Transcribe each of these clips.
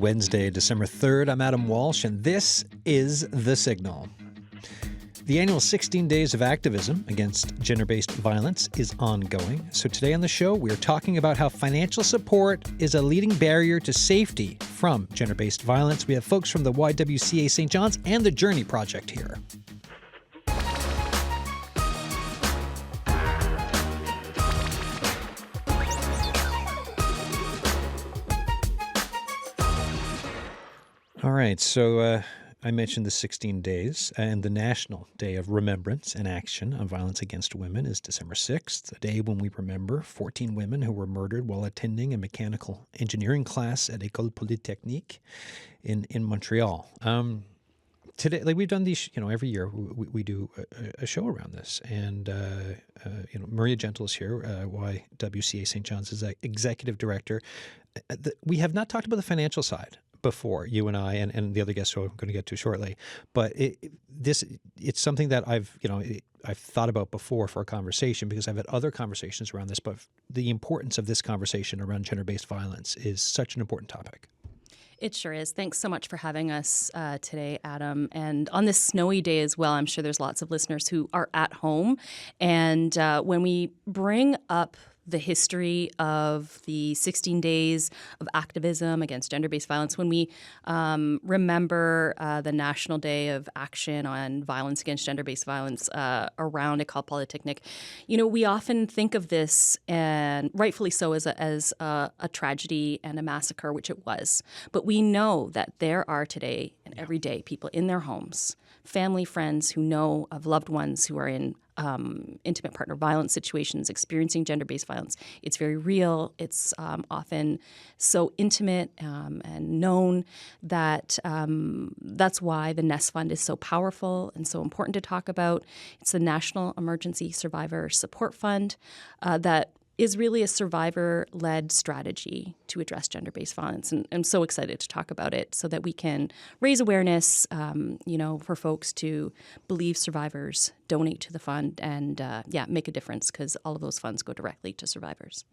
Wednesday, December 3rd. I'm Adam Walsh, and this is The Signal. The annual 16 Days of Activism Against Gender-Based Violence is ongoing. So today on the show, we are talking about how financial support is a leading barrier to safety from gender-based violence. We have folks from the YWCA St. John's and the Journey Project here. All right, so I mentioned the 16 days, and the National Day of Remembrance and Action on Violence Against Women is December 6th, a day when we remember 14 women who were murdered while attending a mechanical engineering class at École Polytechnique in Montreal. Today, like we've done these, every year we do a show around this, and Maria Gentle is here, YWCA St. John's is executive director. We have not talked about the financial side before, you and I, and the other guests who I'm going to get to shortly, but it's something that I've thought about before for a conversation, because I've had other conversations around this, but the importance of this conversation around gender-based violence is such an important topic. It sure is. Thanks so much for having us today, Adam. And on this snowy day as well, I'm sure there's lots of listeners who are at home. And when we bring up the history of the 16 days of activism against gender-based violence, when we remember the National Day of Action on Violence Against Gender-Based Violence around École Polytechnique, we often think of this, and rightfully so, as a tragedy and a massacre, which it was. But we know that there are today and every day people in their homes, family, friends who know of loved ones who are in intimate partner violence situations, experiencing gender-based violence. It's very real. It's often so intimate and known that that's why the Nest Fund is so powerful and so important to talk about. It's the National Emergency Survivor Support Fund that is really a survivor-led strategy to address gender-based violence. And I'm so excited to talk about it so that we can raise awareness, for folks to believe survivors, donate to the fund, and, make a difference, because all of those funds go directly to survivors.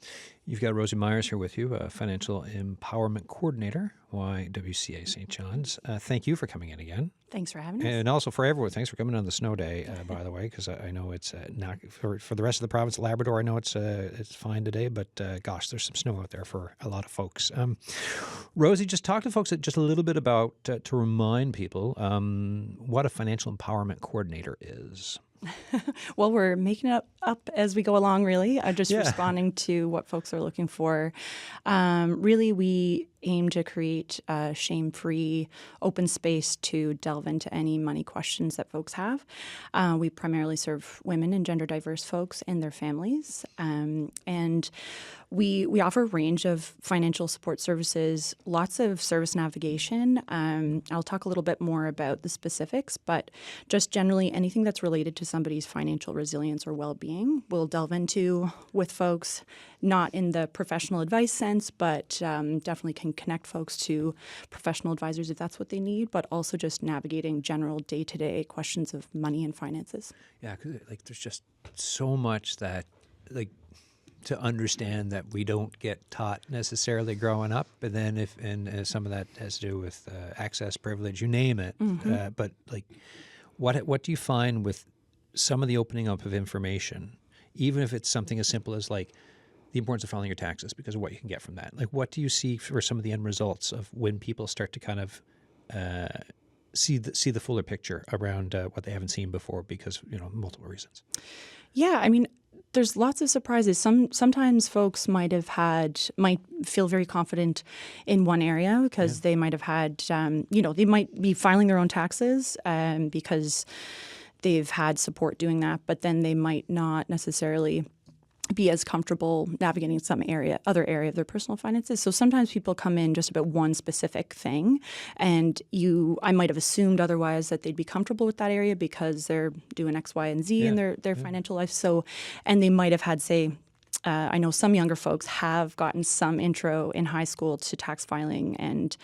You've got Rosie Myers here with you, a Financial Empowerment Coordinator, YWCA St. John's. Thank you for coming in again. Thanks for having us. And also for everyone, thanks for coming on the snow day, by the way, because I know it's not for the rest of the province, Labrador. I know it's fine today, but gosh, there's some snow out there for a lot of folks. Rosie, just talk to folks just a little bit about, to remind people, what a Financial Empowerment Coordinator is. Well, we're making it up as we go along, really. Just responding to what folks are looking for. Really, we aim to create a shame-free, open space to delve into any money questions that folks have. We primarily serve women and gender-diverse folks and their families. And we offer a range of financial support services, lots of service navigation. I'll talk a little bit more about the specifics, but just generally anything that's related to somebody's financial resilience or well-being, we'll delve into with folks, not in the professional advice sense, but definitely can connect folks to professional advisors if that's what they need, but also just navigating general day-to-day questions of money and finances. Yeah, 'cause, there's just so much that, to understand that we don't get taught necessarily growing up, and then some of that has to do with access, privilege, you name it. Mm-hmm. But what do you find with some of the opening up of information, even if it's something as simple as the importance of filing your taxes because of what you can get from that? What do you see for some of the end results of when people start to kind of see the fuller picture around what they haven't seen before because multiple reasons? Yeah, I mean, there's lots of surprises. Sometimes folks might feel very confident in one area because they might have had, they might be filing their own taxes because they've had support doing that, but then they might not necessarily be as comfortable navigating some other area of their personal finances. So sometimes people come in just about one specific thing, and I might have assumed otherwise that they'd be comfortable with that area because they're doing X, Y, and Z in their financial life. So, and they might have had, say, I know some younger folks have gotten some intro in high school to tax filing and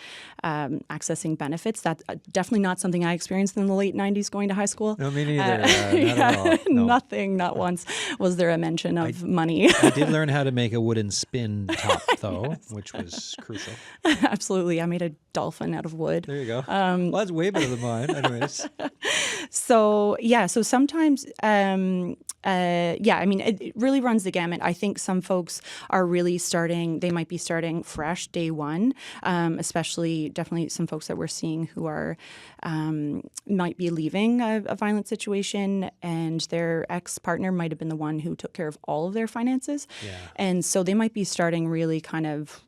accessing benefits. That's definitely not something I experienced in the late 90s going to high school. No, me neither. Not at all. No. Nothing, not once was there a mention of money. I did learn how to make a wooden spin top, though, which was crucial. Absolutely. I made a dolphin out of wood. There you go. Well, that's way better than mine. Anyways. So sometimes, I mean, it really runs the gamut. I think some folks are really they might be starting fresh day one, especially definitely some folks that we're seeing who are, might be leaving a violent situation and their ex-partner might have been the one who took care of all of their finances. Yeah. And so they might be starting really kind of,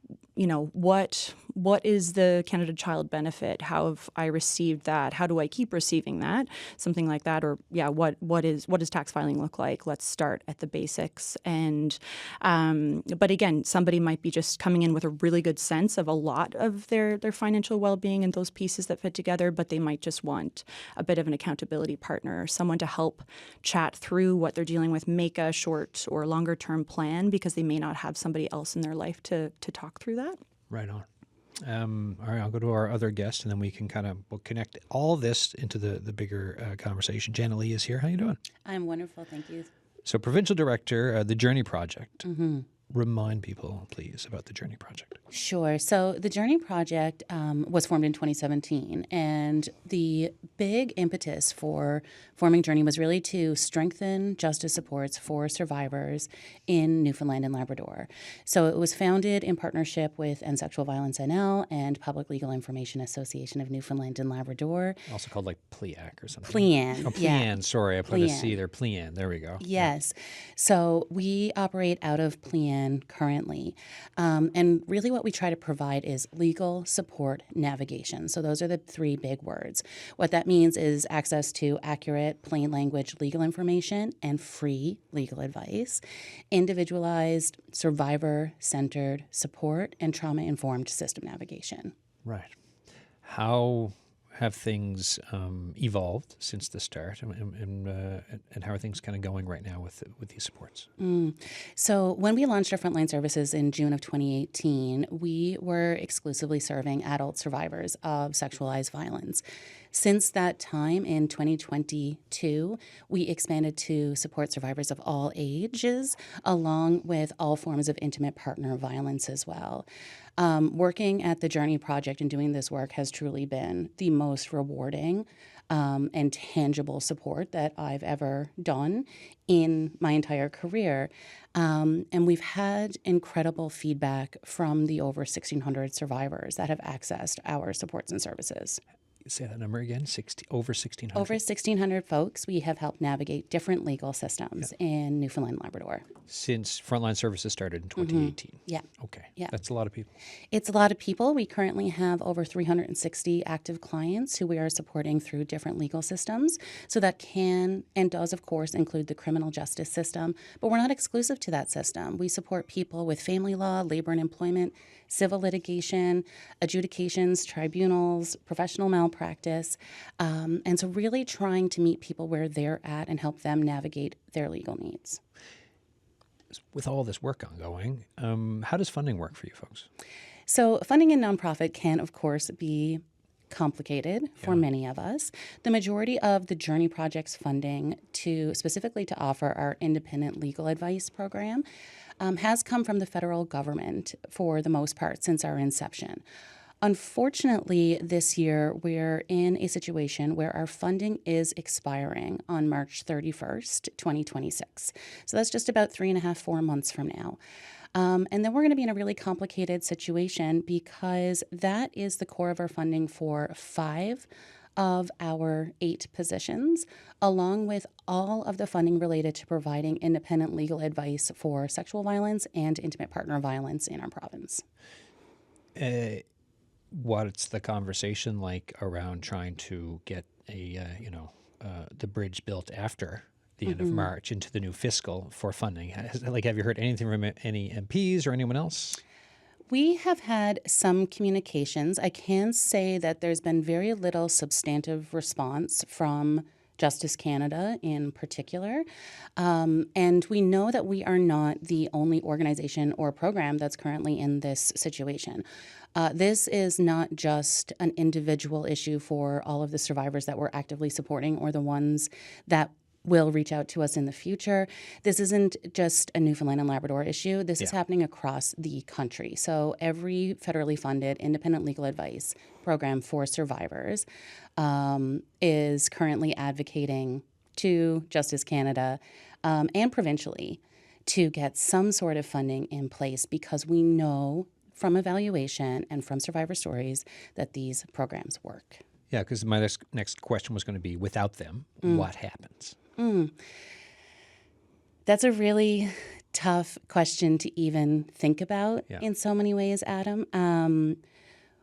what is the Canada Child Benefit? How have I received that? How do I keep receiving that? Something like that. Or what does tax filing look like? Let's start at the basics. And but again, somebody might be just coming in with a really good sense of a lot of their financial well-being and those pieces that fit together, but they might just want a bit of an accountability partner, someone to help chat through what they're dealing with, make a short or longer term plan because they may not have somebody else in their life to talk through that. Right on. All right, I'll go to our other guest, and then we'll connect all this into the bigger conversation. Janet Lee is here. How you doing? I'm wonderful, thank you. So, Provincial Director, the Journey Project. Mm-hmm. Remind people, please, about the Journey Project. Sure. So the Journey Project was formed in 2017, and the big impetus for forming Journey was really to strengthen justice supports for survivors in Newfoundland and Labrador. So it was founded in partnership with End Sexual Violence NL and Public Legal Information Association of Newfoundland and Labrador. Also called like PLEAC or something. PLEAN. Oh, PLEAN. Yeah. Sorry, I put a C there. PLEAN. There we go. Yes. So we operate out of PLEAN currently. And really what we try to provide is legal support navigation. So those are the three big words. What that means is access to accurate, plain language legal information and free legal advice, individualized, survivor-centered support, and trauma-informed system navigation. Right. How have things evolved since the start, and how are things kind of going right now with these supports? So when we launched our frontline services in June of 2018, we were exclusively serving adult survivors of sexualized violence. Since that time, in 2022, we expanded to support survivors of all ages, along with all forms of intimate partner violence as well. Working at the Journey Project and doing this work has truly been the most rewarding and tangible support that I've ever done in my entire career. And we've had incredible feedback from the over 1,600 survivors that have accessed our supports and services. Say that number again, over 1,600. Over 1,600 folks we have helped navigate different legal systems in Newfoundland and Labrador. Since Frontline Services started in 2018? Yeah. Okay. Yeah. That's a lot of people. It's a lot of people. We currently have over 360 active clients who we are supporting through different legal systems. So that can and does, of course, include the criminal justice system. But we're not exclusive to that system. We support people with family law, labor and employment, civil litigation, adjudications, tribunals, professional malpractice, and so really trying to meet people where they're at and help them navigate their legal needs. With all this work ongoing, how does funding work for you folks? So funding in nonprofit can, of course, be complicated for many of us. The majority of the Journey Project's funding specifically to offer our independent legal advice program has come from the federal government for the most part since our inception. Unfortunately, this year, we're in a situation where our funding is expiring on March 31st, 2026. So that's just about 3.5-4 months from now. And then we're going to be in a really complicated situation because that is the core of our funding for 5 of our 8 positions, along with all of the funding related to providing independent legal advice for sexual violence and intimate partner violence in our province. What's the conversation like around trying to get the bridge built after the end of March into the new fiscal for funding? Have you heard anything from any MPs or anyone else? We have had some communications. I can say that there's been very little substantive response from Justice Canada in particular. And we know that we are not the only organization or program that's currently in this situation. This is not just an individual issue for all of the survivors that we're actively supporting or the ones that will reach out to us in the future. This isn't just a Newfoundland and Labrador issue. This is happening across the country. So every federally funded independent legal advice program for survivors is currently advocating to Justice Canada and provincially to get some sort of funding in place, because we know from evaluation and from survivor stories that these programs work. Yeah, because my next question was going to be, without them, what happens? That's a really tough question to even think about in so many ways, Adam.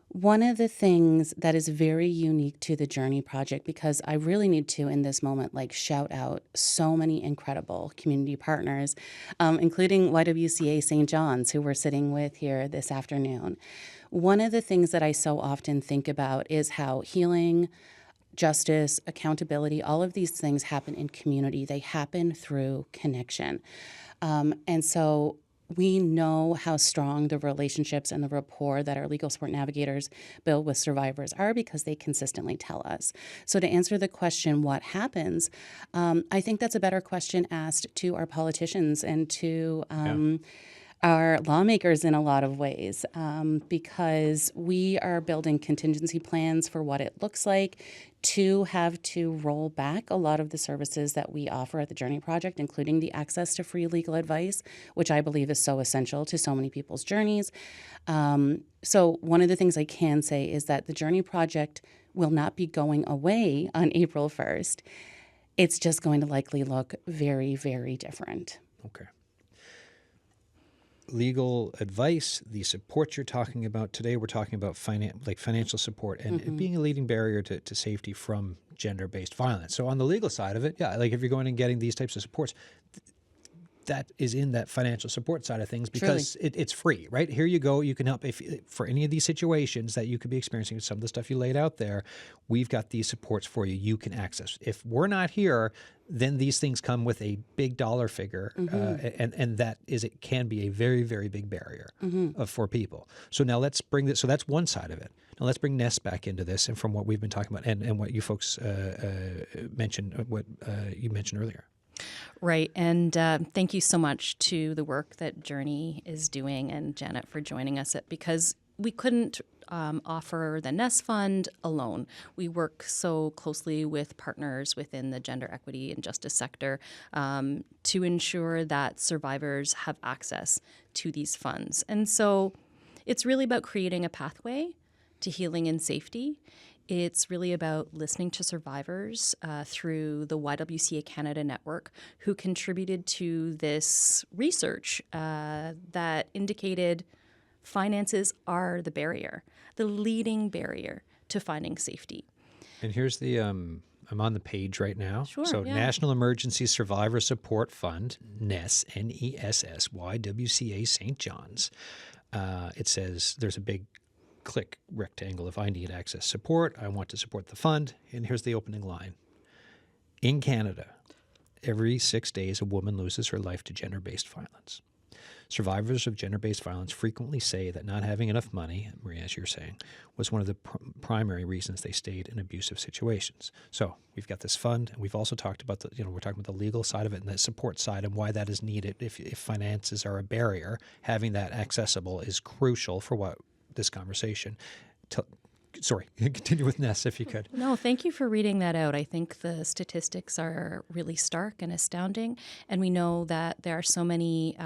One of the things that is very unique to the Journey Project, because I really need to, in this moment, shout out so many incredible community partners, including YWCA St. John's, who we're sitting with here this afternoon. One of the things that I so often think about is how healing, justice, accountability, all of these things happen in community. They happen through connection. And so we know how strong the relationships and the rapport that our legal support navigators build with survivors are, because they consistently tell us. So to answer the question, what happens, I think that's a better question asked to our politicians and to our lawmakers in a lot of ways, because we are building contingency plans for what it looks like to have to roll back a lot of the services that we offer at the Journey Project, including the access to free legal advice, which I believe is so essential to so many people's journeys. So one of the things I can say is that the Journey Project will not be going away on April 1st. It's just going to likely look very, very different. Okay. Legal advice, the support you're talking about today, we're talking about financial support and it being a leading barrier to safety from gender-based violence. So on the legal side of it, if you're going and getting these types of supports, that is in that financial support side of things, because it's free, right? Here you go. You can help for any of these situations that you could be experiencing, some of the stuff you laid out there. We've got these supports for you. You can access. If we're not here, then these things come with a big dollar figure, and it can be a very, very big barrier for people. So now let's bring this. So that's one side of it. Now let's bring Ness back into this, and from what we've been talking about, and what you folks mentioned, what you mentioned earlier. Right. And thank you so much to the work that Journey is doing, and Janet for joining us, because we couldn't offer the Ness Fund alone. We work so closely with partners within the gender equity and justice sector to ensure that survivors have access to these funds. And so it's really about creating a pathway to healing and safety. It's really about listening to survivors through the YWCA Canada network, who contributed to this research that indicated finances are the barrier, the leading barrier to finding safety. And here's the, I'm on the page right now. Sure, so National Emergency Survivor Support Fund, NESS, N-E-S-S, YWCA St. John's. It says there's a big click rectangle. If I need access support, I want to support the fund. And here's the opening line. In Canada, every 6 days, a woman loses her life to gender-based violence. Survivors of gender-based violence frequently say that not having enough money, Maria, as you're saying, was one of the primary reasons they stayed in abusive situations. So we've got this fund, and we've also talked about we're talking about the legal side of it and the support side and why that is needed. If finances are a barrier, having that accessible is crucial for what this conversation. Sorry, continue with Ness if you could. No, thank you for reading that out. I think the statistics are really stark and astounding, and we know that there are so many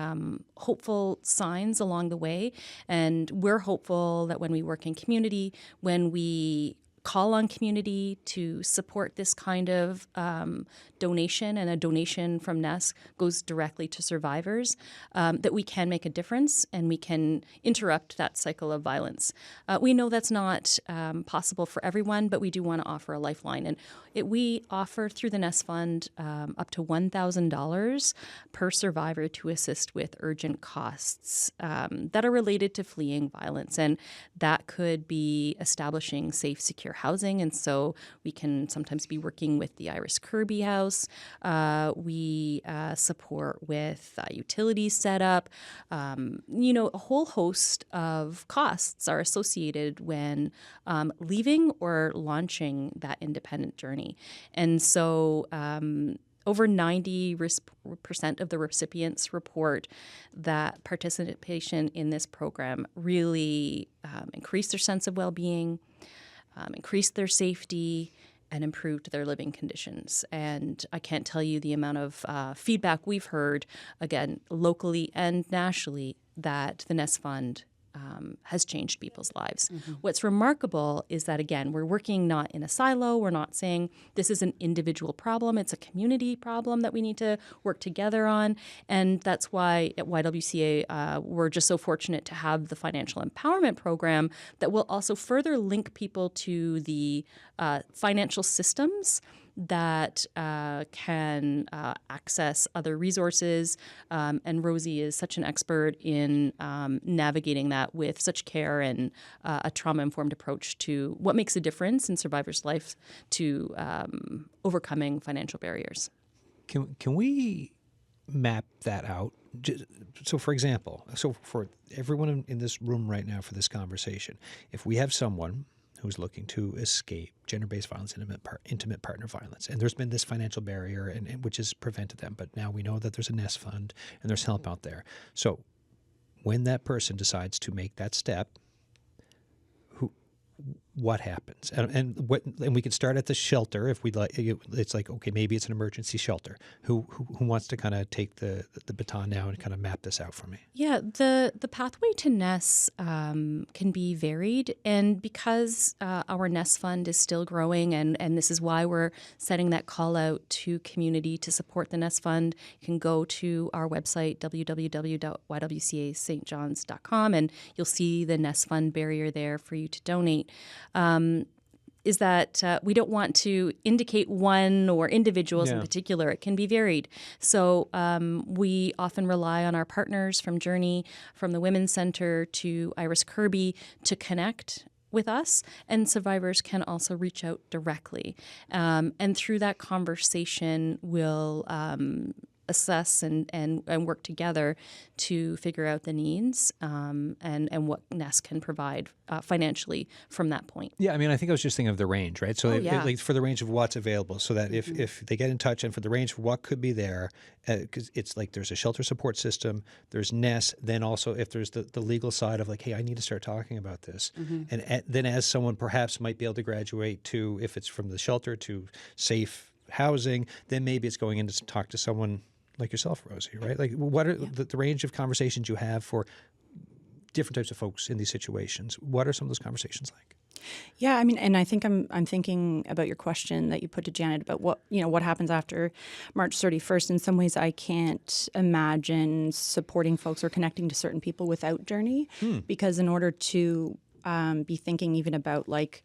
hopeful signs along the way, and we're hopeful that when we work in community, when we call on community to support this kind of donation, and a donation from Ness goes directly to survivors, that we can make a difference and we can interrupt that cycle of violence. We know that's not possible for everyone, but we do want to offer a lifeline. And we offer through the Ness Fund up to $1,000 per survivor to assist with urgent costs that are related to fleeing violence. And that could be establishing safe, secure better housing. And so we can sometimes be working with the Iris Kirby House. We support with utilities setup. A whole host of costs are associated when leaving or launching that independent journey. And so over 90% of the recipients report that participation in this program really increased their sense of well-being, increased their safety, and improved their living conditions. And I can't tell you the amount of feedback we've heard, again, locally and nationally, that the Nest Fund has changed people's lives. Mm-hmm. What's remarkable is that, again, we're working not in a silo. We're not saying this is an individual problem. It's a community problem that we need to work together on. And that's why at YWCA, we're just so fortunate to have the financial empowerment program that will also further link people to the financial systems that can access other resources. And Rosie is such an expert in navigating that with such care and a trauma-informed approach to what makes a difference in survivors' life to overcoming financial barriers. Can we map that out? So, for example, for everyone in this room right now for this conversation, if we have someone who's looking to escape gender-based violence, intimate partner violence. And there's been this financial barrier and which has prevented them. But now we know that there's a Nest Fund and there's help out there. So when that person decides to make that step, what happens? And we can start at the shelter if we'd like. It's like, okay, maybe it's an emergency shelter. Who wants to kind of take the baton now and kind of map this out for me? Yeah, the pathway to Nest can be varied, and because our Nest Fund is still growing, and this is why we're setting that call out to community to support the Nest Fund, you can go to our website www.ywcastjohns.com, and you'll see the Nest Fund barrier there for you to donate. Is that we don't want to indicate one or individuals in particular. It can be varied. So we often rely on our partners from Journey, from the Women's Center to Iris Kirby to connect with us, and survivors can also reach out directly. And through that conversation, we'll assess and work together to figure out the needs and what Nest can provide financially from that point. Yeah, I mean, I think I was just thinking of the range, right? So like for the range of what's available, so that if they get in touch and for the range of what could be there, because it's like there's a shelter support system, there's Nest, then also if there's the legal side of like, hey, I need to start talking about this. Mm-hmm. And then as someone perhaps might be able to graduate to, if it's from the shelter to safe housing, then maybe it's going in to talk to someone like yourself, Rosie, right? Like, what are the range of conversations you have for different types of folks in these situations? What are some of those conversations like? Yeah, I mean, and I think I'm thinking about your question that you put to Janet about what happens after March 31st. In some ways, I can't imagine supporting folks or connecting to certain people without Journey, because in order to be thinking even about like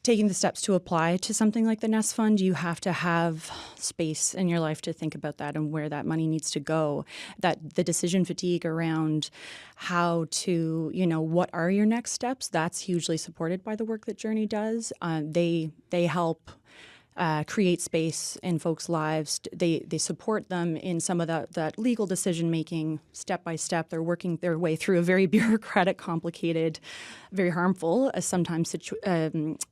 taking the steps to apply to something like the Nest Fund, you have to have space in your life to think about that and where that money needs to go. That the decision fatigue around how to, what are your next steps, that's hugely supported by the work that Journey does. They help create space in folks' lives. They support them in some of that legal decision-making step by step. They're working their way through a very bureaucratic, complicated, very harmful sometimes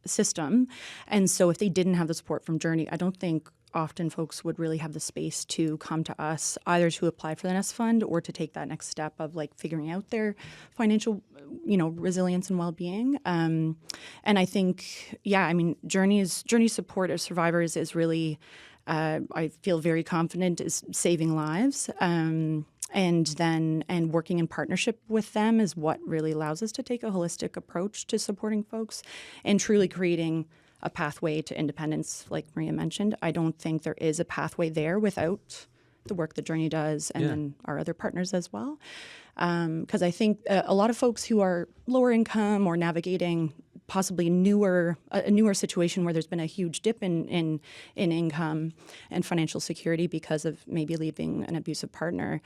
system. And so if they didn't have the support from Journey, I don't think often folks would really have the space to come to us, either to apply for the Nest Fund or to take that next step of like figuring out their financial, resilience and well-being. And I think, Journey support of survivors is really, I feel very confident, is saving lives. And working in partnership with them is what really allows us to take a holistic approach to supporting folks and truly creating a pathway to independence, like Maria mentioned. I don't think there is a pathway there without the work that Journey does and then our other partners as well. Because I think a lot of folks who are lower income or navigating possibly a newer situation where there's been a huge dip in income and financial security because of maybe leaving an abusive partner,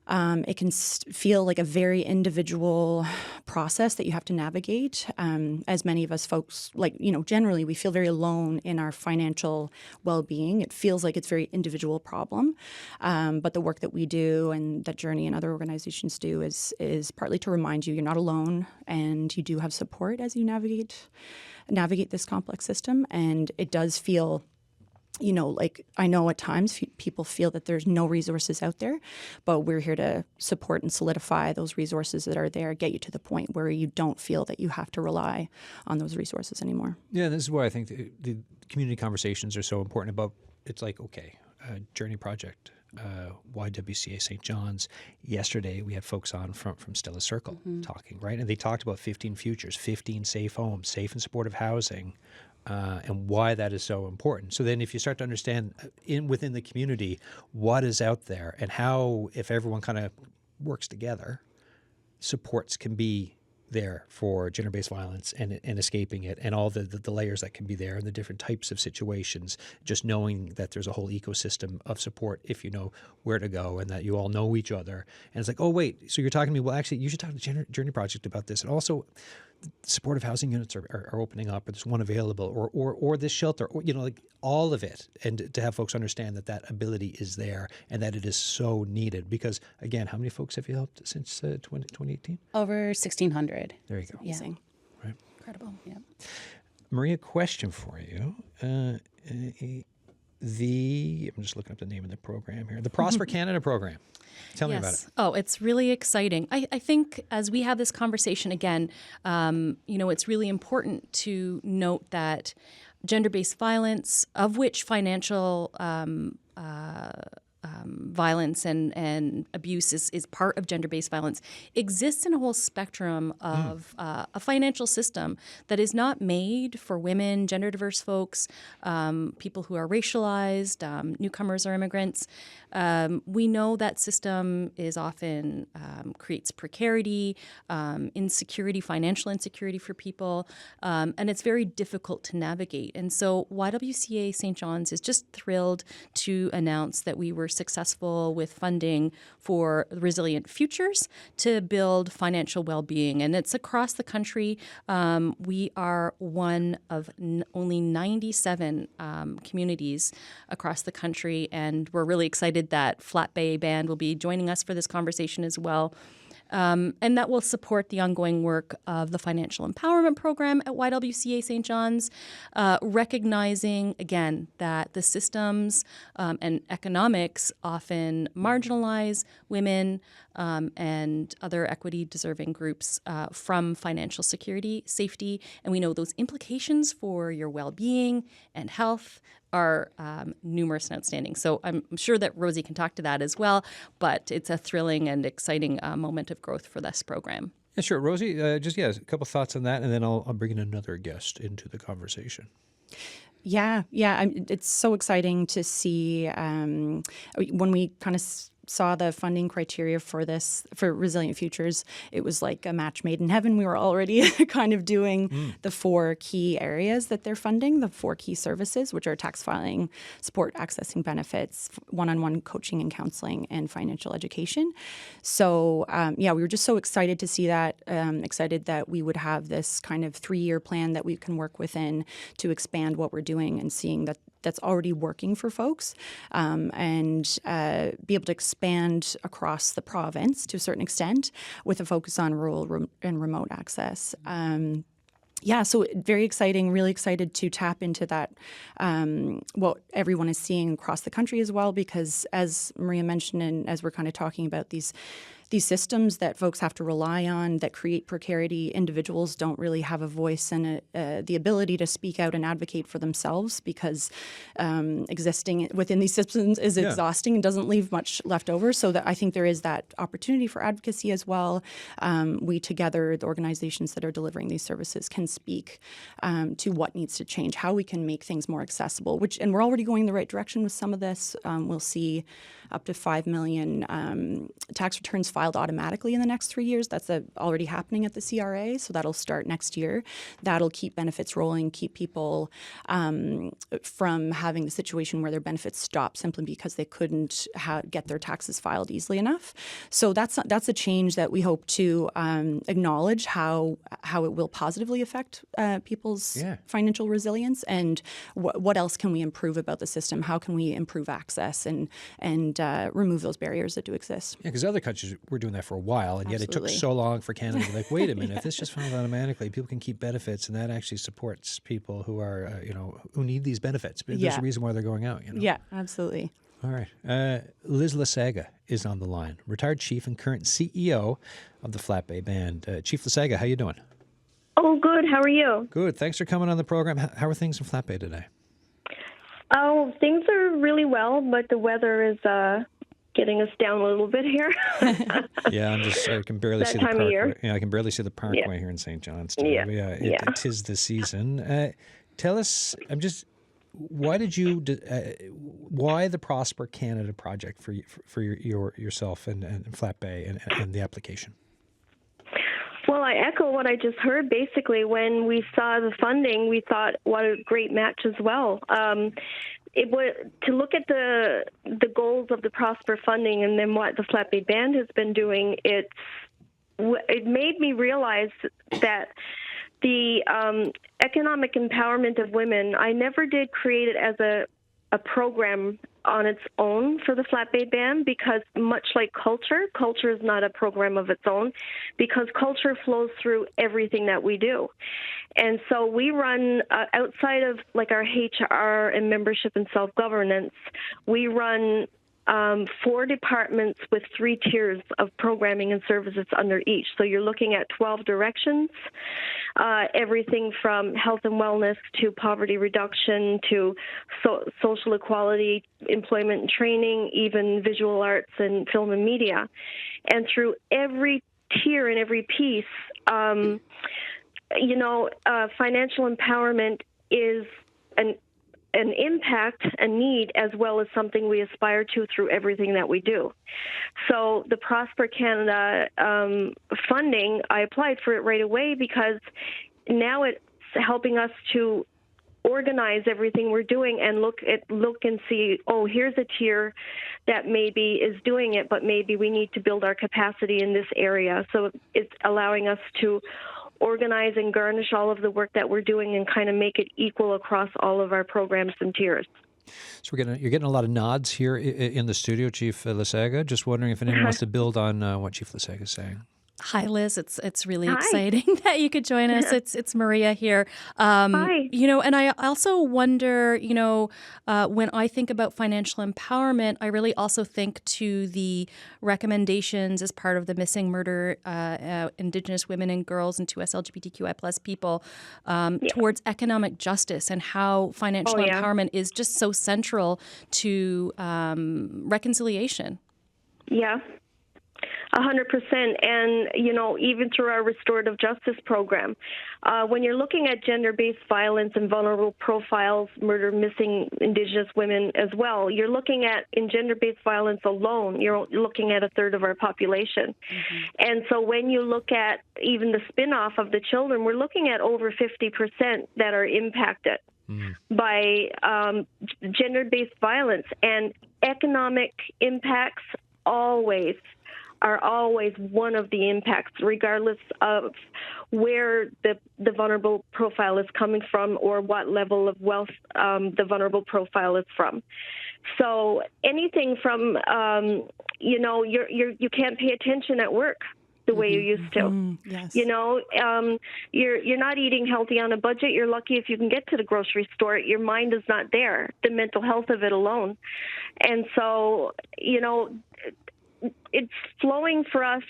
It can feel like a very individual process that you have to navigate. As many of us folks, generally we feel very alone in our financial well-being. It feels like it's a very individual problem. But the work that we do and that Journey and other organizations do is partly to remind you you're not alone, and you do have support as you navigate this complex system. And it does feel, I know at times people feel that there's no resources out there, but we're here to support and solidify those resources that are there, get you to the point where you don't feel that you have to rely on those resources anymore. Yeah, this is why I think the community conversations are so important about, it's like, okay, Journey Project, YWCA St. John's. Yesterday, we had folks on from Stella Circle talking, right? And they talked about 15 futures, 15 safe homes, safe and supportive housing, and why that is so important. So then if you start to understand within the community what is out there and how, if everyone kind of works together, supports can be there for gender-based violence and escaping it, and all the layers that can be there and the different types of situations, just knowing that there's a whole ecosystem of support if you know where to go and that you all know each other. And it's like, oh, wait, so you're talking to me, well, actually, you should talk to Journey Project about this. And also, supportive housing units are opening up, or there's one available, or this shelter, or, like all of it. And to have folks understand that ability is there and that it is so needed. Because, again, how many folks have you helped since 2018? Over 1,600. There you go. Amazing. Right. Incredible. Yeah. Maria, question for you. I'm just looking up the name of the program here. The Prosper Canada program. Tell me about it. Oh, it's really exciting. I think as we have this conversation again, it's really important to note that gender-based violence, of which financial violence and abuse is part of gender-based violence, exists in a whole spectrum of a financial system that is not made for women, gender diverse folks, people who are racialized, newcomers or immigrants. We know that system is often creates precarity, insecurity, financial insecurity for people, and it's very difficult to navigate. And so YWCA St. John's is just thrilled to announce that we were successful with funding for Resilient Futures to build financial well-being. And it's across the country. We are one of only 97 communities across the country, and we're really excited that Flat Bay Band will be joining us for this conversation as well. And that will support the ongoing work of the Financial Empowerment Program at YWCA St. John's, recognizing, again, that the systems and economics often marginalize women and other equity-deserving groups from financial security, safety, and we know those implications for your well-being and health are numerous and outstanding. So I'm sure that Rosie can talk to that as well, but it's a thrilling and exciting moment of growth for this program. Yeah, sure. Rosie, a couple thoughts on that, and then I'll bring in another guest into the conversation. Yeah. It's so exciting to see when we kind of saw the funding criteria for Resilient Futures. It was like a match made in heaven. We were already kind of doing the 4 key areas that they're funding, the 4 key services, which are tax filing, support accessing benefits, one-on-one coaching and counseling, and financial education. So, we were just so excited to see that, excited that we would have this kind of 3-year plan that we can work within to expand what we're doing, and seeing that that's already working for folks, and be able to expand across the province to a certain extent with a focus on rural and remote access. So very exciting, really excited to tap into that, what everyone is seeing across the country as well, because as Maria mentioned, and as we're kind of talking about these systems that folks have to rely on that create precarity, individuals don't really have a voice and the ability to speak out and advocate for themselves, because existing within these systems is exhausting and doesn't leave much left over. So that I think there is that opportunity for advocacy as well. We together, the organizations that are delivering these services, can speak to what needs to change, how we can make things more accessible, and we're already going in the right direction with some of this. We'll see up to 5 million tax returns filed automatically in the next 3 years. That's already happening at the CRA, so that'll start next year. That'll keep benefits rolling, keep people from having the situation where their benefits stop simply because they couldn't get their taxes filed easily enough. So that's a change that we hope to acknowledge how it will positively affect people's financial resilience, and what else can we improve about the system? How can we improve access and remove those barriers that do exist? Yeah, because other countries were doing that for a while, and yet it took so long for Canada to be like, wait a minute, if this just filed automatically, people can keep benefits, and that actually supports people who are, who need these benefits. But there's a reason why they're going out. Yeah, absolutely. All right. Liz Lasaga is on the line, retired chief and current CEO of the Flat Bay Band. Chief Lasaga, how you doing? Oh, good. How are you? Good. Thanks for coming on the program. How are things in Flat Bay today? Oh, things are really well, but the weather is getting us down a little bit here. Yeah, I can barely see the time of parkway. year. Yeah, I can barely see the parkway here in St. John's today. Yeah. It is the season. Tell us, why the Prosper Canada project for yourself and Flat Bay and the application? Well, I echo what I just heard. Basically, when we saw the funding, we thought, what a great match as well. It was to look at the goals of the Prosper funding and then what the Flat Bay Band has been doing. It made me realize that the economic empowerment of women, I never did create it as a program on its own for the Flat Bay Band, because much like culture is not a program of its own, because culture flows through everything that we do. And so we run, outside of like our HR and membership and self-governance, we run 4 departments with 3 tiers of programming and services under each. So you're looking at 12 directions, everything from health and wellness to poverty reduction to social equality, employment and training, even visual arts and film and media. And through every tier and every piece, financial empowerment is an impact, a need, as well as something we aspire to through everything that we do. So the Prosper Canada funding, I applied for it right away because now it's helping us to organize everything we're doing and look and see, here's a tier that maybe is doing it, but maybe we need to build our capacity in this area. So it's allowing us to organize and garnish all of the work that we're doing and kind of make it equal across all of our programs and tiers. So you're getting a lot of nods here in the studio, Chief Lasaga. Just wondering if anyone wants to build on what Chief Lasaga is saying. Hi, Liz. It's really exciting that you could join us. It's Maria here. Hi. And I also wonder, when I think about financial empowerment, I really also think to the recommendations as part of the Missing Murder Indigenous Women and Girls and 2S LGBTQI plus people towards economic justice, and how financial empowerment is just so central to reconciliation. Yeah. 100%. And, even through our restorative justice program, when you're looking at gender-based violence and vulnerable profiles, murder, missing Indigenous women as well, you're looking at, in gender-based violence alone, you're looking at 1/3 of our population. Mm-hmm. And so when you look at even the spin-off of the children, we're looking at over 50% that are impacted by gender-based violence. And economic impacts are always one of the impacts, regardless of where the vulnerable profile is coming from or what level of wealth the vulnerable profile is from. So anything from, you can't pay attention at work the way you used to. Yes. You're not eating healthy on a budget. You're lucky if you can get to the grocery store. Your mind is not there, the mental health of it alone. And so, it's flowing for us.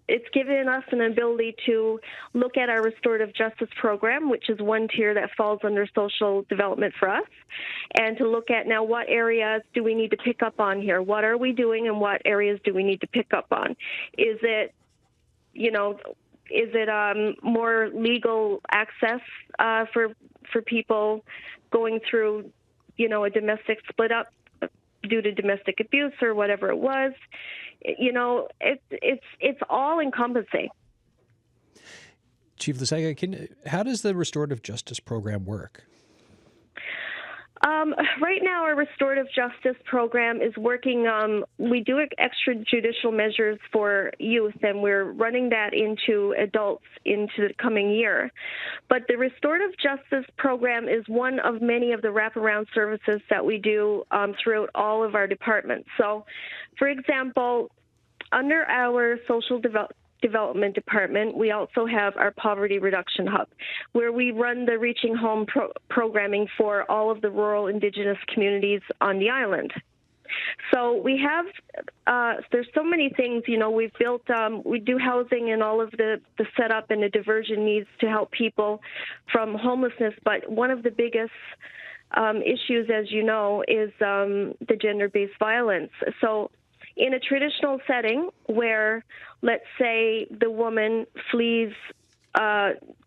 It's given us an ability to look at our restorative justice program, which is one tier that falls under social development for us, and to look at now what areas do we need to pick up on here? What are we doing, and what areas do we need to pick up on? Is it more legal access for people going through, a domestic split up? due to domestic abuse or whatever it was. It's all encompassing. Chief Lasega, how does the restorative justice program work? Right now, our restorative justice program is working. We do extrajudicial measures for youth, and we're running that into adults into the coming year. But the restorative justice program is one of many of the wraparound services that we do throughout all of our departments. So, for example, under our social development department, we also have our poverty reduction hub, where we run the Reaching Home programming for all of the rural Indigenous communities on the island. So we have, there's so many things, we've built, we do housing and all of the setup and the diversion needs to help people from homelessness, but one of the biggest issues, as you know, is the gender-based violence. So in a traditional setting where, let's say, the woman flees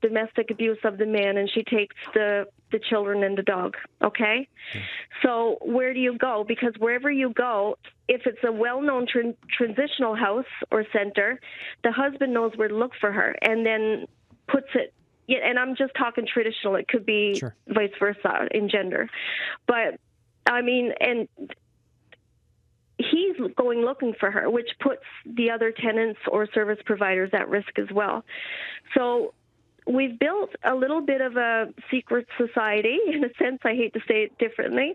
domestic abuse of the man and she takes the children and the dog, okay? Yeah. So where do you go? Because wherever you go, if it's a well-known transitional house or center, the husband knows where to look for her and then puts it. Yeah, and I'm just talking traditional. It could be sure. Vice versa in gender. But, I mean, and he's going looking for her, which puts the other tenants or service providers at risk as well. So we've built a little bit of a secret society, in a sense. I hate to say it differently,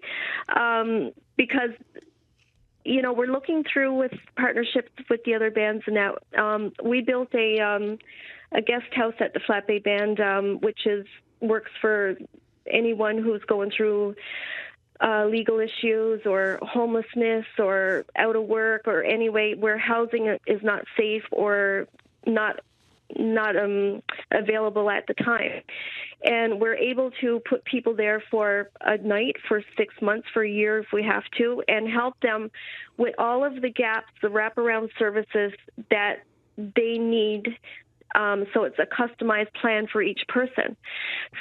because, we're looking through with partnerships with the other bands and that. We built a guest house at the Flat Bay Band, which works for anyone who's going through legal issues or homelessness or out of work or anyway where housing is not safe or not available at the time. And we're able to put people there for a night, for 6 months, for a year if we have to, and help them with all of the gaps, the wraparound services that they need. So it's a customized plan for each person.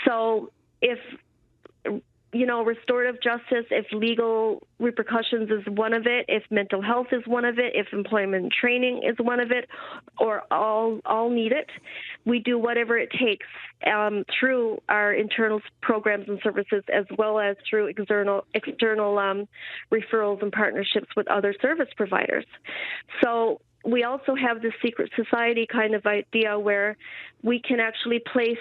So if restorative justice, if legal repercussions is one of it, if mental health is one of it, if employment training is one of it, or all need it, we do whatever it takes through our internal programs and services, as well as through external referrals and partnerships with other service providers. So we also have this secret society kind of idea where we can actually place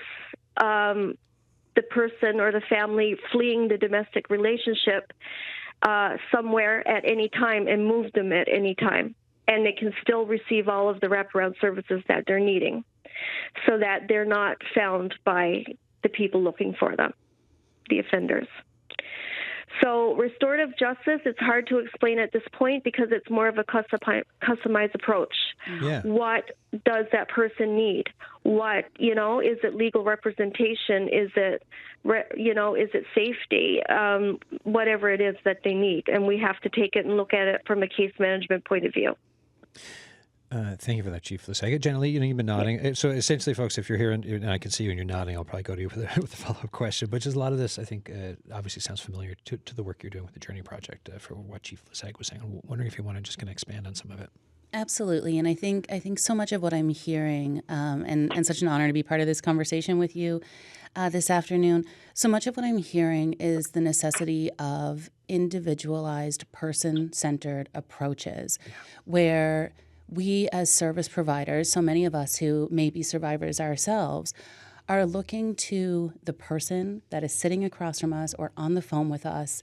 the person or the family fleeing the domestic relationship somewhere at any time and move them at any time. And they can still receive all of the wraparound services that they're needing so that they're not found by the people looking for them, the offenders. So restorative justice, it's hard to explain at this point because it's more of a customized approach. Yeah. What does that person need? What, is it legal representation? Is it, is it safety? Whatever it is that they need. And we have to take it and look at it from a case management point of view. Thank you for that, Chief Lasega. Generally, you've been nodding. So essentially, folks, if you're here and I can see you and you're nodding, I'll probably go to you with a follow-up question. But just a lot of this, I think, obviously sounds familiar to the work you're doing with the Journey Project for what Chief Lasega was saying. I'm wondering if you want to just kind of expand on some of it. Absolutely. And I think so much of what I'm hearing, and such an honor to be part of this conversation with you this afternoon, so much of what I'm hearing is the necessity of individualized, person-centered approaches where we as service providers, so many of us who may be survivors ourselves, are looking to the person that is sitting across from us or on the phone with us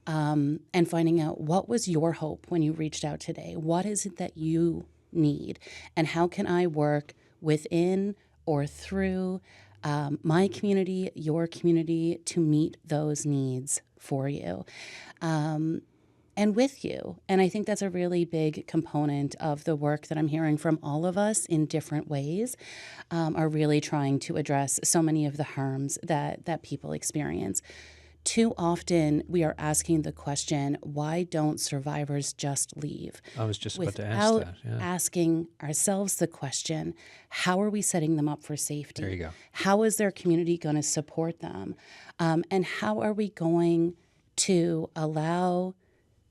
and finding out what was your hope when you reached out today? What is it that you need? And how can I work within or through my community, your community, to meet those needs for you? And with you. And I think that's a really big component of the work that I'm hearing from all of us in different ways, are really trying to address so many of the harms that people experience. Too often we are asking the question, why don't survivors just leave? I was just about to ask that. Yeah. Asking ourselves the question, how are we setting them up for safety? There you go. How is their community going to support them? And how are we going to allow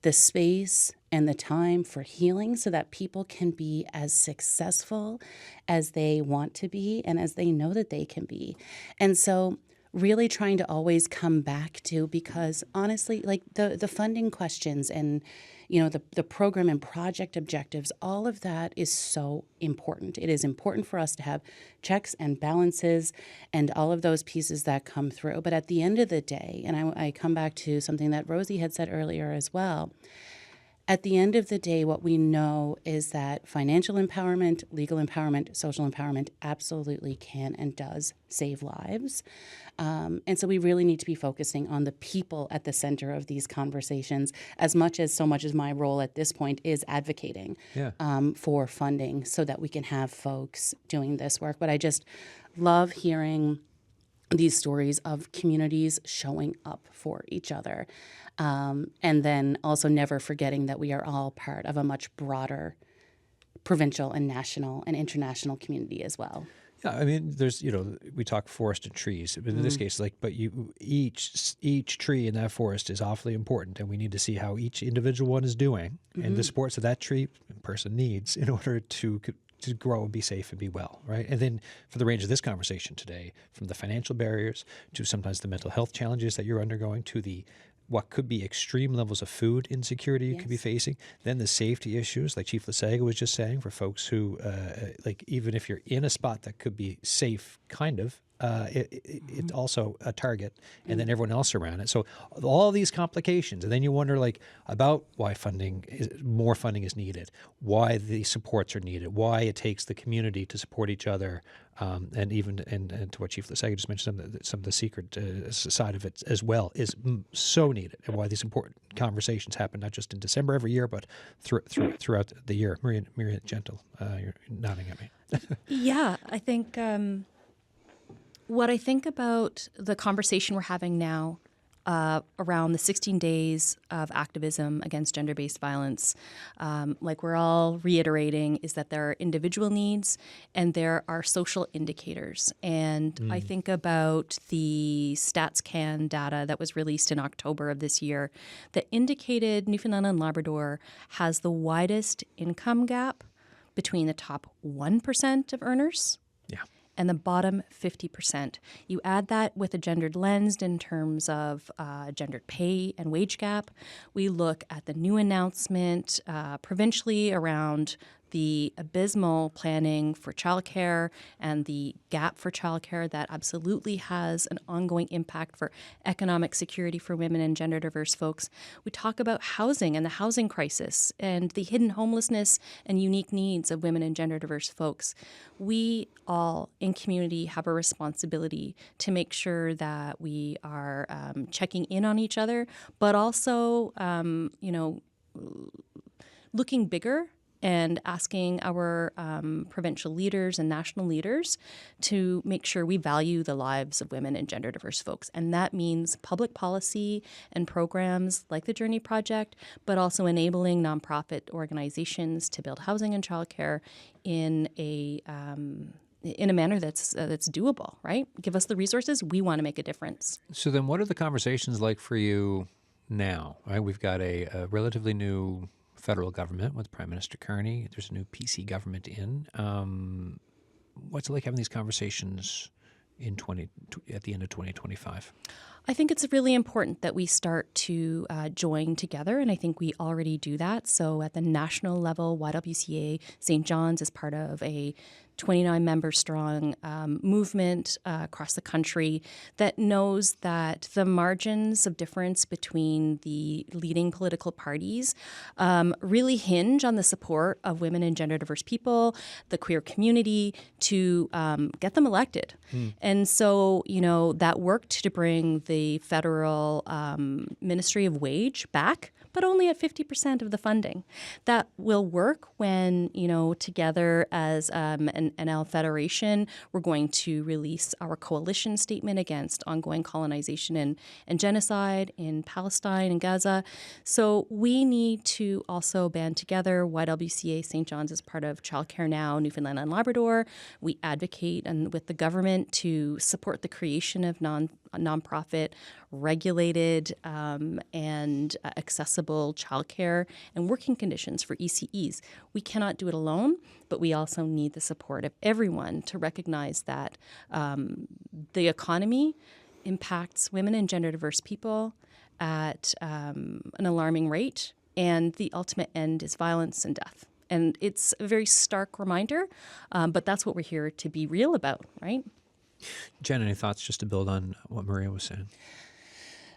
the space and the time for healing so that people can be as successful as they want to be and as they know that they can be. And so really trying to always come back to, because honestly, like the funding questions and, you know, the program and project objectives, all of that is so important. It is important for us to have checks and balances and all of those pieces that come through. But at the end of the day, and I come back to something that Rosie had said earlier as well, at the end of the day, what we know is that financial empowerment, legal empowerment, social empowerment absolutely can and does save lives. And so we really need to be focusing on the people at the center of these conversations as much as my role at this point is advocating for funding so that we can have folks doing this work. But I just love hearing these stories of communities showing up for each other. And then also never forgetting that we are all part of a much broader provincial and national and international community as well. Yeah, I mean, there's, we talk forest and trees, but in this case, each tree in that forest is awfully important, and we need to see how each individual one is doing and the supports that that tree person needs in order to grow and be safe and be well, right? And then for the range of this conversation today, from the financial barriers to sometimes the mental health challenges that you're undergoing to the what could be extreme levels of food insecurity you could be facing, then the safety issues, like Chief Lasaga was just saying, for folks who, even if you're in a spot that could be safe, kind of, it's also a target, and then everyone else around it. So all these complications, and then you wonder about why more funding is needed, why the supports are needed, why it takes the community to support each other, and to what Chief Lasaga just mentioned, some of the secret side of it as well is so needed, and why these important conversations happen not just in December every year, but throughout the year. Maria Gentle, you're nodding at me. Yeah, I think what I think about the conversation we're having now around the 16 days of activism against gender-based violence, like we're all reiterating, is that there are individual needs and there are social indicators. And I think about the StatsCan data that was released in October of this year that indicated Newfoundland and Labrador has the widest income gap between the top 1% of earners and the bottom 50%. You add that with a gendered lens in terms of gendered pay and wage gap. We look at the new announcement provincially around the abysmal planning for childcare and the gap for childcare that absolutely has an ongoing impact for economic security for women and gender diverse folks. We talk about housing and the housing crisis and the hidden homelessness and unique needs of women and gender diverse folks. We all in community have a responsibility to make sure that we are checking in on each other, but also, looking bigger and asking our provincial leaders and national leaders to make sure we value the lives of women and gender diverse folks. And that means public policy and programs like the Journey Project, but also enabling nonprofit organizations to build housing and childcare in a manner that's doable, right? Give us the resources. We want to make a difference. So then what are the conversations like for you now? Right? We've got a relatively new federal government with Prime Minister Carney. There's a new PC government in. What's it like having these conversations at the end of 2025? I think it's really important that we start to join together, and I think we already do that. So at the national level, YWCA St. John's is part of a 29-member strong movement across the country that knows that the margins of difference between the leading political parties really hinge on the support of women and gender diverse people, the queer community, to get them elected. And so, that worked to bring the federal Ministry of Wage back, but only at 50% of the funding. That will work when, together as an NL Federation, we're going to release our coalition statement against ongoing colonization and genocide in Palestine and Gaza. So we need to also band together. YWCA St. John's is part of Childcare Now, Newfoundland and Labrador. We advocate with the government to support the creation of nonprofit, regulated and accessible childcare and working conditions for ECEs. We cannot do it alone, but we also need the support of everyone to recognize that the economy impacts women and gender diverse people at an alarming rate, and the ultimate end is violence and death. And it's a very stark reminder, but that's what we're here to be real about, right? Jen, any thoughts just to build on what Maria was saying?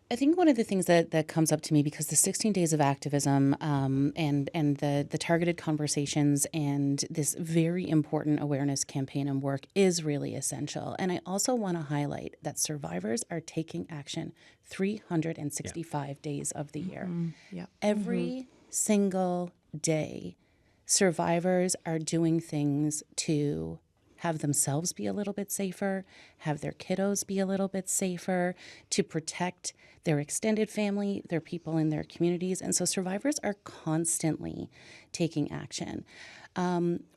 I think one of the things that comes up to me, because the 16 days of activism and the targeted conversations and this very important awareness campaign and work is really essential. And I also want to highlight that survivors are taking action 365 days of the year. Yep. Every single day, survivors are doing things to have themselves be a little bit safer, have their kiddos be a little bit safer, to protect their extended family, their people in their communities. And so survivors are constantly taking action.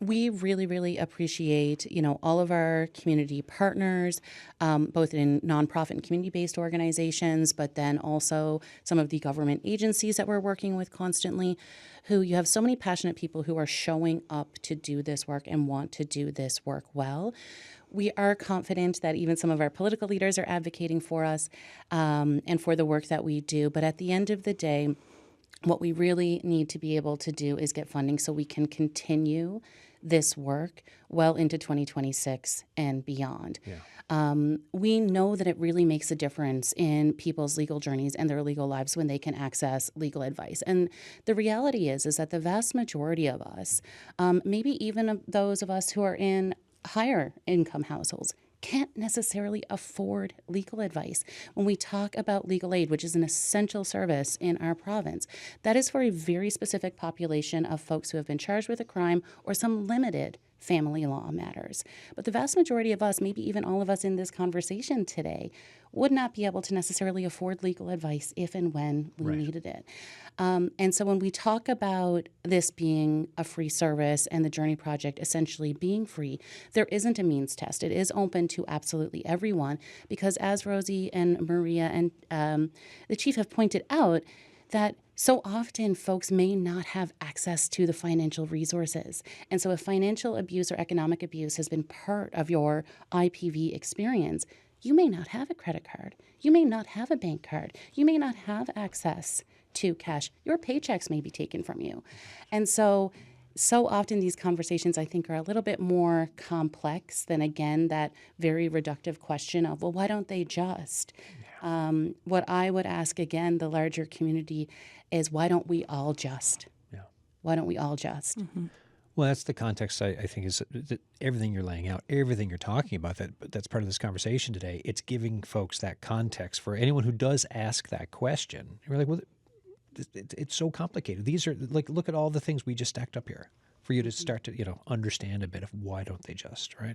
We really, really appreciate, all of our community partners, both in nonprofit and community-based organizations, but then also some of the government agencies that we're working with constantly, who you have so many passionate people who are showing up to do this work and want to do this work well. We are confident that even some of our political leaders are advocating for us and for the work that we do. But at the end of the day, what we really need to be able to do is get funding so we can continue this work well into 2026 and beyond. Yeah. We know that it really makes a difference in people's legal journeys and their legal lives when they can access legal advice. And the reality is that the vast majority of us, maybe even those of us who are in higher income households, can't necessarily afford legal advice. When we talk about legal aid, which is an essential service in our province, that is for a very specific population of folks who have been charged with a crime or some limited family law matters. But the vast majority of us, maybe even all of us in this conversation today, would not be able to necessarily afford legal advice if and when we needed it. And so when we talk about this being a free service and the Journey Project essentially being free, there isn't a means test. It is open to absolutely everyone because, as Rosie and Maria and the Chief have pointed out, that so often folks may not have access to the financial resources. And so if financial abuse or economic abuse has been part of your IPV experience, you may not have a credit card. You may not have a bank card. You may not have access to cash. Your paychecks may be taken from you. And so often these conversations, I think, are a little bit more complex than, again, that very reductive question of, well, why don't they just? What I would ask, again, the larger community is, why don't we all just? Yeah. Why don't we all just? Mm-hmm. Well, that's the context, I think, is that everything you're laying out, everything you're talking about, that's part of this conversation today. It's giving folks that context for anyone who does ask that question. You're like, well, it's so complicated. These are, like, look at all the things we just stacked up here for you to start to, understand a bit of why don't they just, right?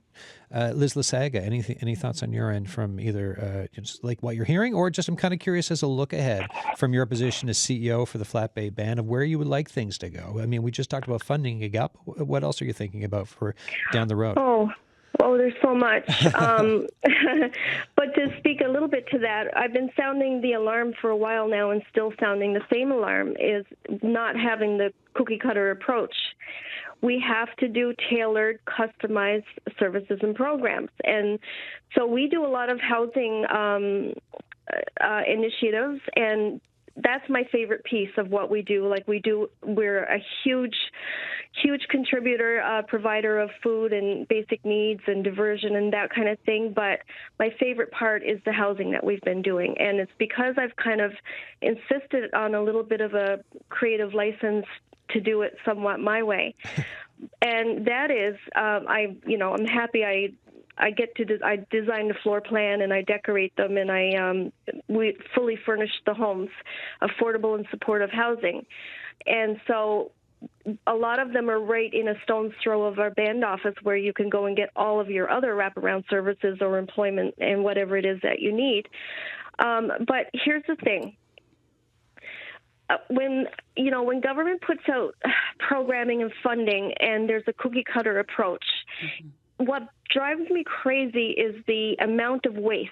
Liz Lasaga, any thoughts on your end from either just like what you're hearing, or just I'm kind of curious as a look ahead from your position as CEO for the Flat Bay Band of where you would like things to go? I mean, we just talked about funding up. What else are you thinking about for down the road? Oh, there's so much. But to speak a little bit to that, I've been sounding the alarm for a while now and still sounding the same alarm, is not having the cookie cutter approach. We have to do tailored, customized services and programs. And so we do a lot of housing initiatives, and that's my favorite piece of what we do. We're a huge contributor, provider of food and basic needs and diversion and that kind of thing. But my favorite part is the housing that we've been doing. And it's because I've kind of insisted on a little bit of a creative license to do it somewhat my way. And that is, I'm happy I design the floor plan and I decorate them, and we fully furnish the homes, affordable and supportive housing. And so a lot of them are right in a stone's throw of our band office, where you can go and get all of your other wraparound services or employment and whatever it is that you need. But here's the thing. When government puts out programming and funding and there's a cookie cutter approach, what drives me crazy is the amount of waste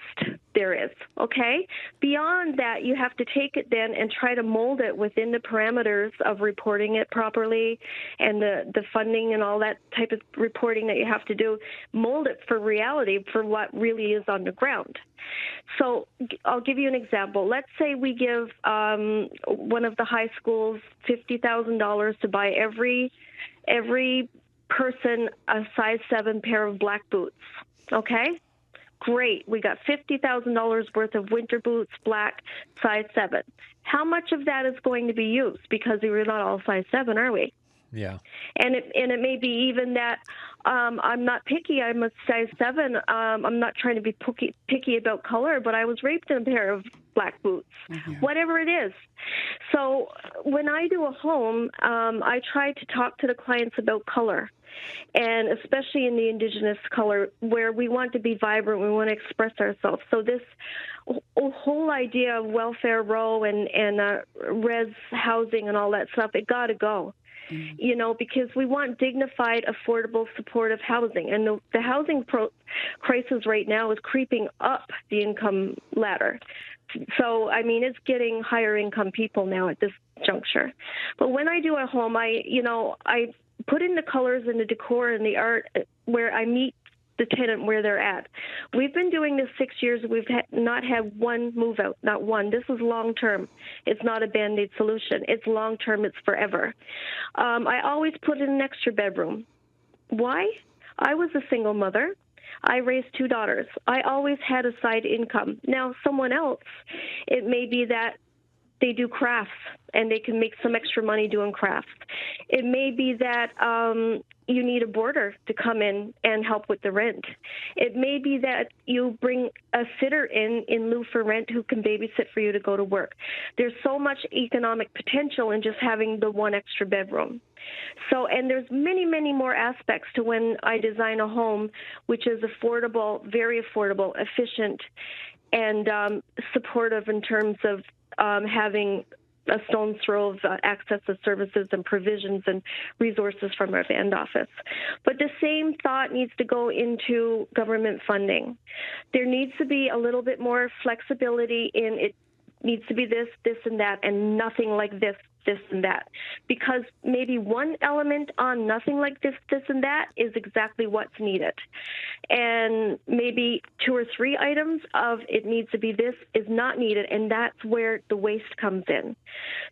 there is, okay? Beyond that, you have to take it then and try to mold it within the parameters of reporting it properly and the funding and all that type of reporting that you have to do, mold it for reality for what really is on the ground. So I'll give you an example. Let's say we give one of the high schools $50,000 to buy every person a size 7 pair of black boots, okay? Great. We got $50,000 worth of winter boots, black, size 7. How much of that is going to be used? Because we're not all size 7, are we? Yeah. And it may be even that I'm not picky. I'm a size 7. I'm not trying to be picky about color, but I was raped in a pair of black boots, whatever it is. So when I do a home, I try to talk to the clients about color, and especially in the Indigenous color, where we want to be vibrant, we want to express ourselves. So this whole idea of welfare row and res housing and all that stuff, it got to go. You know, because we want dignified, affordable, supportive housing. And the housing crisis right now is creeping up the income ladder. So, I mean, it's getting higher income people now at this juncture. But when I do a home, I put in the colors and the decor and the art where I meet the tenant where they're at. We've been doing this 6 years. We've not had one move out, not one. This is long term. It's not a Band-Aid solution. It's long term. It's forever. I always put in an extra bedroom. Why? I was a single mother. I raised 2 daughters. I always had a side income. Now, someone else, it may be that they do crafts and they can make some extra money doing crafts. It may be that you need a boarder to come in and help with the rent. It may be that you bring a sitter in lieu for rent who can babysit for you to go to work. There's so much economic potential in just having the one extra bedroom. So, and there's many, many more aspects to when I design a home, which is affordable, very affordable, efficient, and supportive in terms of having a stone's throw of access to services and provisions and resources from our band office. But the same thought needs to go into government funding. There needs to be a little bit more flexibility in it. Needs to be this, and that, and nothing like this, and that. Because maybe one element on nothing like this, and that is exactly what's needed. And maybe 2 or 3 items of it needs to be this is not needed, and that's where the waste comes in.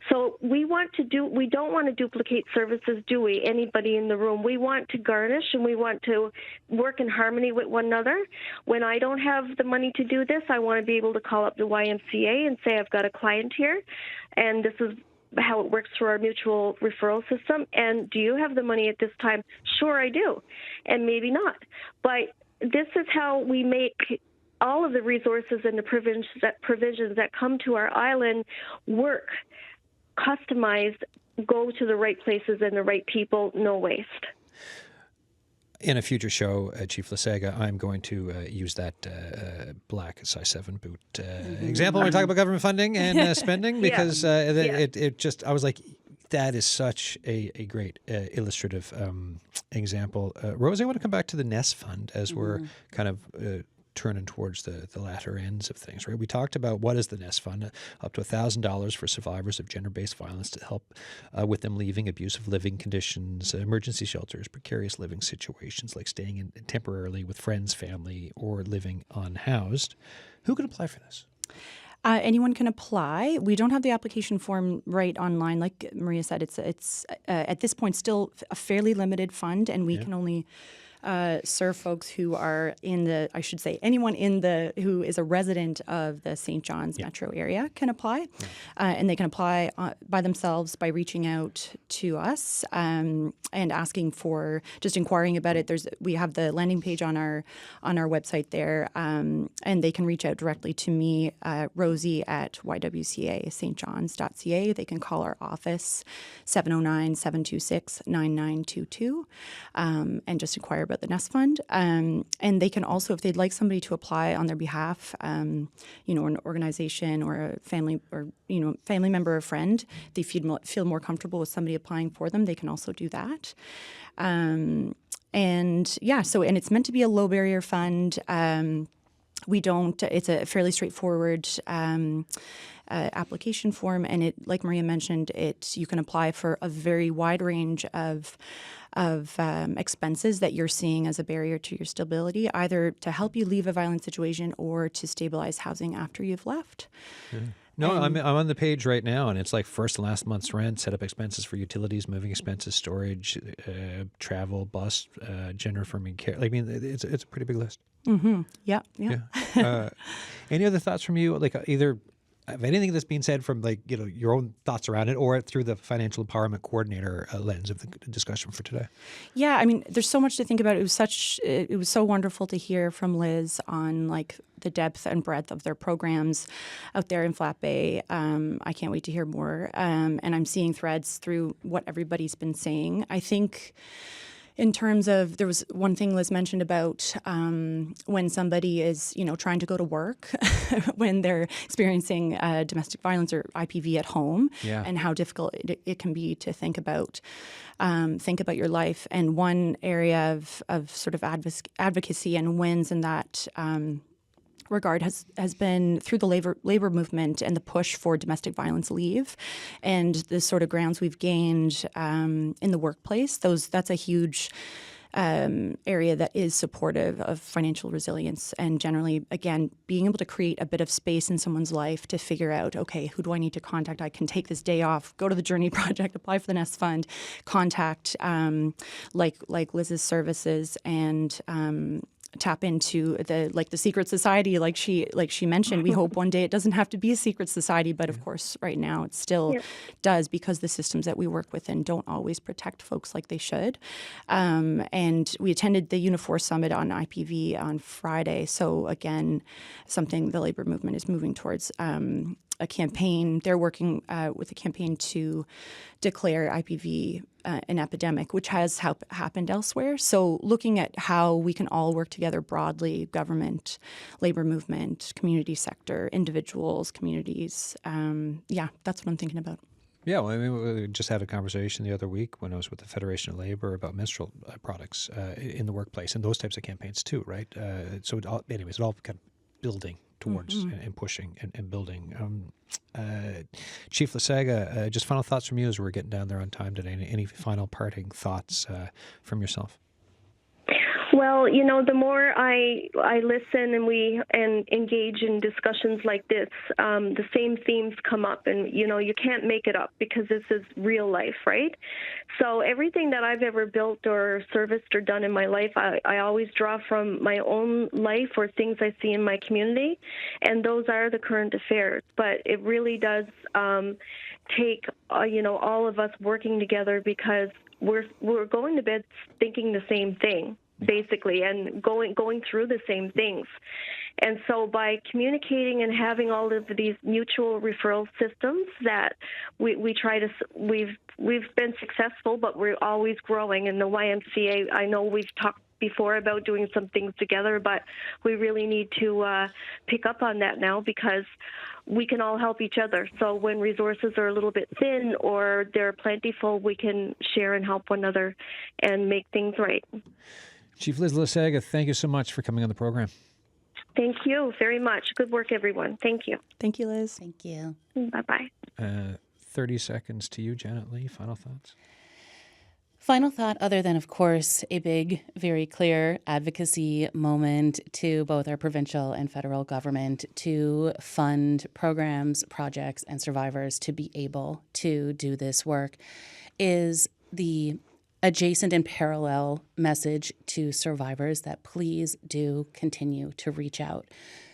So we don't want to duplicate services, do we? Anybody in the room. We want to garnish, and we want to work in harmony with one another. When I don't have the money to do this, I want to be able to call up the YMCA and say, I've got a client here, and this is how it works through our mutual referral system. And do you have the money at this time? Sure, I do. And maybe not. But this is how we make all of the resources and the provisions that come to our island work, customized, go to the right places and the right people, no waste. In a future show, Chief Lasega, I'm going to use that black size 7 boot example when we talk about government funding and spending, because it just, I was like, that is such a great illustrative example. Rose, I want to come back to the Nest Fund as we're kind of turning towards the latter ends of things, right? We talked about what is the Nest Fund, up to $1,000 for survivors of gender-based violence to help with them leaving abusive living conditions, emergency shelters, precarious living situations like staying in temporarily with friends, family, or living unhoused. Who can apply for this? Anyone can apply. We don't have the application form right online. Like Maria said, it's at this point still a fairly limited fund, and we can only serve folks who are anyone who is a resident of the St. John's metro area can apply. And they can apply by themselves by reaching out to us and asking for, just inquiring about it. We have the landing page on our website there, and they can reach out directly to me, Rosie at ywcastjohns.ca. They can call our office, 709-726-9922, and just inquire about the Nest Fund. And they can also, if they'd like somebody to apply on their behalf, an organization or a family member or friend, they feel more comfortable with somebody applying for them, they can also do that. And it's meant to be a low barrier fund. We don't. It's a fairly straightforward application form, and it, like Maria mentioned, you can apply for a very wide range of expenses that you're seeing as a barrier to your stability, either to help you leave a violent situation or to stabilize housing after you've left. No, I'm on the page right now, and it's like first and last month's rent, set up expenses for utilities, moving expenses, storage, travel, bus, gender affirming care. I mean, it's a pretty big list. Mm-hmm. Yeah. Any other thoughts from you? Like either of anything that's being said from your own thoughts around it, or through the financial empowerment coordinator lens of the discussion for today? Yeah, I mean, there's so much to think about. It was so wonderful to hear from Liz on the depth and breadth of their programs out there in Flat Bay. I can't wait to hear more. And I'm seeing threads through what everybody's been saying. I think in terms of, there was one thing Liz mentioned about when somebody is, trying to go to work, when they're experiencing domestic violence or IPV at home, and how difficult it can be to think about your life. And one area of sort of advocacy and wins in that regard has been through the labor movement and the push for domestic violence leave, and the sort of grounds we've gained in the workplace. That's a huge area that is supportive of financial resilience, and generally, again, being able to create a bit of space in someone's life to figure out, okay, who do I need to contact? I can take this day off, go to the Journey Project, apply for the Nest Fund, contact like Liz's services, and tap into the secret society, like she mentioned. We hope one day it doesn't have to be a secret society, but of course right now it still does, because the systems that we work within don't always protect folks like they should. And we attended the Unifor Summit on IPV on Friday. So again, something the labor movement is moving towards. A campaign. They're working with a campaign to declare IPV an epidemic, which has happened elsewhere. So looking at how we can all work together broadly, government, labor movement, community sector, individuals, communities. That's what I'm thinking about. Yeah, well, I mean, we just had a conversation the other week when I was with the Federation of Labor about menstrual products in the workplace, and those types of campaigns too, right? So it all kind of building towards and pushing and building. Chief Lasaga, just final thoughts from you as we're getting down there on time today. Any final parting thoughts from yourself? Well, the more I listen and engage in discussions like this, the same themes come up, and you can't make it up, because this is real life, right? So everything that I've ever built or serviced or done in my life, I always draw from my own life or things I see in my community, and those are the current affairs. But it really does take all of us working together, because we're going to bed thinking the same thing, basically, and going through the same things. And so by communicating and having all of these mutual referral systems that we try to, we've been successful, but we're always growing. In the YMCA, I know we've talked before about doing some things together, but we really need to pick up on that now, because we can all help each other. So when resources are a little bit thin or they're plentiful, we can share and help one another and make things right. Chief Liz Lasaga, thank you so much for coming on the program. Thank you very much. Good work, everyone. Thank you. Thank you, Liz. Thank you. Bye-bye. 30 seconds to you, Janet Lee. Final thoughts? Final thought, other than, of course, a big, very clear advocacy moment to both our provincial and federal government to fund programs, projects, and survivors to be able to do this work, is the adjacent and parallel message to survivors that please do continue to reach out.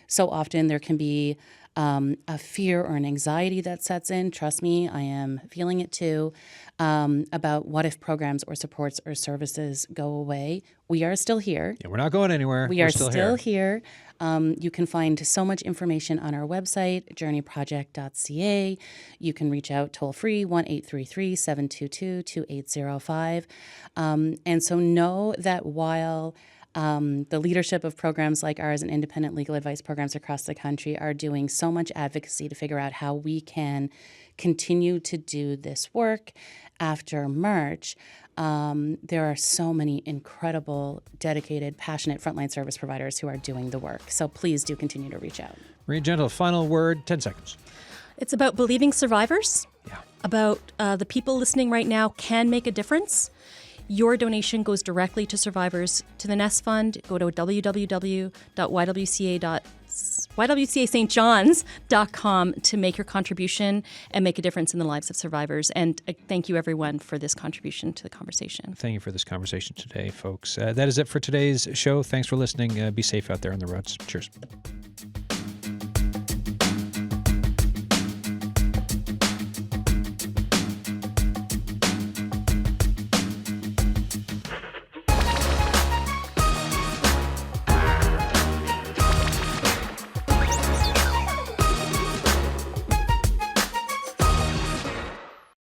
So often there can be a fear or an anxiety that sets in. Trust me, I am feeling it too, about what if programs or supports or services go away. We are still here. Yeah, we're not going anywhere. We're still here. You can find so much information on our website, journeyproject.ca. You can reach out toll free, 1-833-722-2805. And so know that while The leadership of programs like ours and independent legal advice programs across the country are doing so much advocacy to figure out how we can continue to do this work after March. There are so many incredible, dedicated, passionate frontline service providers who are doing the work. So please do continue to reach out. Maria Gentle, final word, 10 seconds. It's about believing survivors, about the people listening right now can make a difference. Your donation goes directly to survivors. To the Nest Fund, go to www.ywcastjohns.com to make your contribution and make a difference in the lives of survivors. And thank you, everyone, for this contribution to the conversation. Thank you for this conversation today, folks. That is it for today's show. Thanks for listening. Be safe out there on the roads. Cheers.